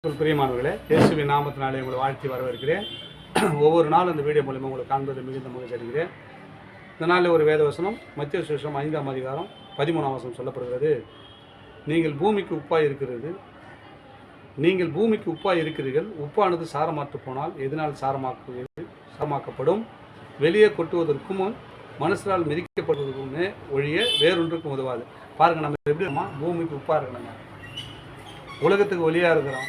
பிரியமானவர்களே, இயேசுவின் நாமத்தினாலே உங்களை வாழ்த்தி வரவேற்கிறேன். ஒவ்வொரு நாளும் இந்த வீடியோ மூலமாக உங்களை காண்பது மிகுந்த மகிழ்ச்சி அடைகிறேன். இந்த நாளில் ஒரு வேத வசனம் மத்திய சுவிசேஷம் 5ஆம் அதிகாரம் 13ஆம் வசனம் சொல்லப்படுகிறது. நீங்கள் பூமிக்கு உப்பாய் இருக்கிறீர்கள். உப்பானது சாரமாற்று போனால் எதனால் சாரமாக்கப்படும்? வெளியே கொட்டுவதற்கும் மனுஷரால் மிதிக்கப்படுவதற்குமே ஒழிய வேறொன்றுக்கும் உதவாது. பாருங்கள், நம்ம எப்படி பூமிக்கு உப்பாக இருக்கணுங்க. உலகத்துக்கு ஒளியாக இருக்கிறோம்,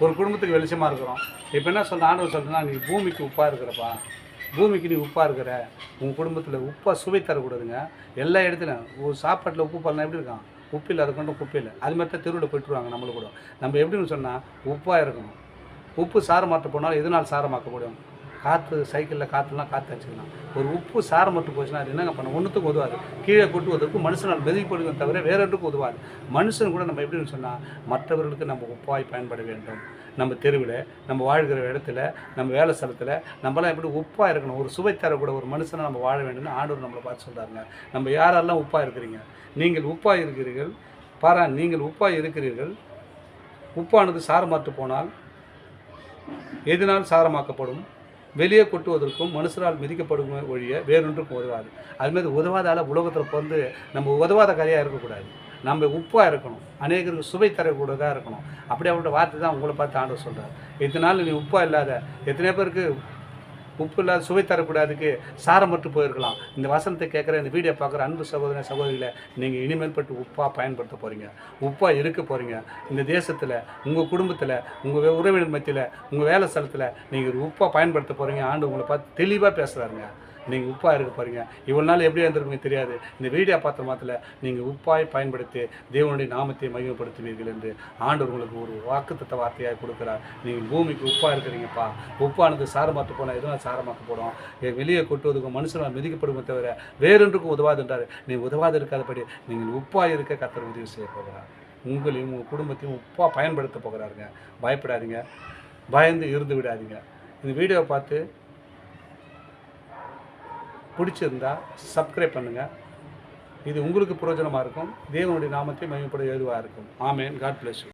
ஒரு குடும்பத்துக்கு வெளிச்சமாக இருக்கிறோம். இப்போ என்ன சொல்கிற ஆண்டவர் சொல்கிறேன்னா, நீ பூமிக்கு உப்பாக இருக்கிறப்பா, பூமிக்கு நீ உப்பாக இருக்கிற. உங்கள் குடும்பத்தில் உப்பாக சுவை தரக்கூடாதுங்க. எல்லா இடத்துலையும் ஒரு சாப்பாட்டில் உப்பு பண்ணலாம் எப்படி இருக்கான், உப்பில் இருக்கட்டும் குப்பையில். அது மாதிரி தான் தெருவில் போய்ட்டுருவாங்க. நம்மளுக்கு கூட நம்ம எப்படின்னு சொன்னால் உப்பாக இருக்கணும். உப்பு சாரமாற்ற போனால் எதனால் சாரமாக்கப்படும்? காற்று, சைக்கிளில் காற்றுலாம் காற்று அடிச்சுக்கலாம். ஒரு உப்பு சாரமற்று போச்சுன்னா அது என்னங்க பண்ண, ஒன்றுத்துக்கு உதவாது. கீழே கொட்டுவதற்கு மனுஷனால் மெதிப்படுவதை தவிர வேற ஒன்றுக்கும் உதவாது. மனுஷன் கூட நம்ம எப்படின்னு சொன்னால், மற்றவர்களுக்கு நம்ம உப்பாய் பயன்பட வேண்டும். நம்ம தெருவில், நம்ம வாழ்கிற இடத்துல, நம்ம வேலை ஸ்தலத்தில் நம்மளாம் எப்படி உப்பாக இருக்கணும். ஒரு சுவை தரக்கூட ஒரு மனுஷனை நம்ம வாழ வேண்டும்னு ஆண்டவர் நம்மளை பார்த்து சொல்கிறாங்க. நம்ம யாரெல்லாம் உப்பாக இருக்கிறீங்க? நீங்கள் உப்பாக இருக்கிறீர்கள். நீங்கள் உப்பாக இருக்கிறீர்கள். உப்பானது சாரமாற்று போனால் எதனால் சாரமாக்கப்படும்? வெளியே கொட்டுவதற்கும் மனுஷரால் மிதிக்கப்படும் ஒழிய வேறொன்றுக்கும் உதவாது. அதுமாதிரி உதவாதால் உலகத்தில் வந்து நம்ம உதவாத கரையாக இருக்கக்கூடாது. நம்ம உப்பாக இருக்கணும். அநேகருக்கு சுவை தரக்கூடதாக இருக்கணும். அப்படியே வார்த்தை தான் உங்களை பார்த்து ஆண்டவர் சொல்கிறார். இதனால் நீ உப்பாக இல்லாத, எத்தனை பேருக்கு உப்பு இல்லாத சுவை தரக்கூடாதுக்கு சாரமற்று போயிருக்கலாம். இந்த வசனத்தை கேட்குற, இந்த வீடியோ பார்க்குற அன்பு சகோதர சகோதரிகளை நீங்கள் இனிமேல் பட்டு உப்பாக பயன்படுத்த போகிறீங்க, உப்பாக இருக்க போகிறீங்க. இந்த தேசத்தில், உங்கள் குடும்பத்தில், உங்கள் உறவினர் மத்தியில், உங்கள் வேலை ஸ்தலத்தில் நீங்கள் உப்பாக பயன்படுத்த போகிறீங்க. ஆண்டு உங்களை பார்த்து தெளிவாக பேசுகிறாருங்க. நீங்கள் உப்பாக இருக்க போகிறீங்க. இவ்வளோ நாள் எப்படி இருந்திருப்பீங்க தெரியாது. இந்த வீடியோ பார்த்த மாத்திர நீங்கள் உப்பாய் பயன்படுத்தி தேவனுடைய நாமத்தை மகிமைப்படுத்துவீர்கள் என்று ஆண்டவர் உங்களுக்கு ஒரு வாக்குத்தத்த வார்த்தையாக கொடுக்குறார். நீங்கள் பூமிக்கு உப்பாக இருக்கிறீங்கப்பா. உப்பானது சாரமாற்று போனால் எதுவும் சாரமாக்கப்படும். வெளியே கொட்டுவதுக்கும் மனுஷனால் மிதிக்கப்படுமே தவிர வேறொன்றுக்கும் உதவாது என்றார். நீங்கள் உதவாது இருக்காதபடி நீங்கள் உப்பாக இருக்க கர்த்தர் உதவி செய்ய போகிறார். உங்களையும் உங்கள் குடும்பத்தையும் உப்பாக பயன்படுத்த போகிறாருங்க. பயப்படாதீங்க, பயந்து இருந்து விடாதீங்க. இந்த வீடியோவை பார்த்து பிடிச்சிருந்தா சப்ஸ்கிரைப் பண்ணுங்கள். இது உங்களுக்கு பிரயோஜனமாக இருக்கும். தேவனுடைய நாமத்தை மகிமைப்பட ஏதுவாக இருக்கும். ஆமென். God bless you.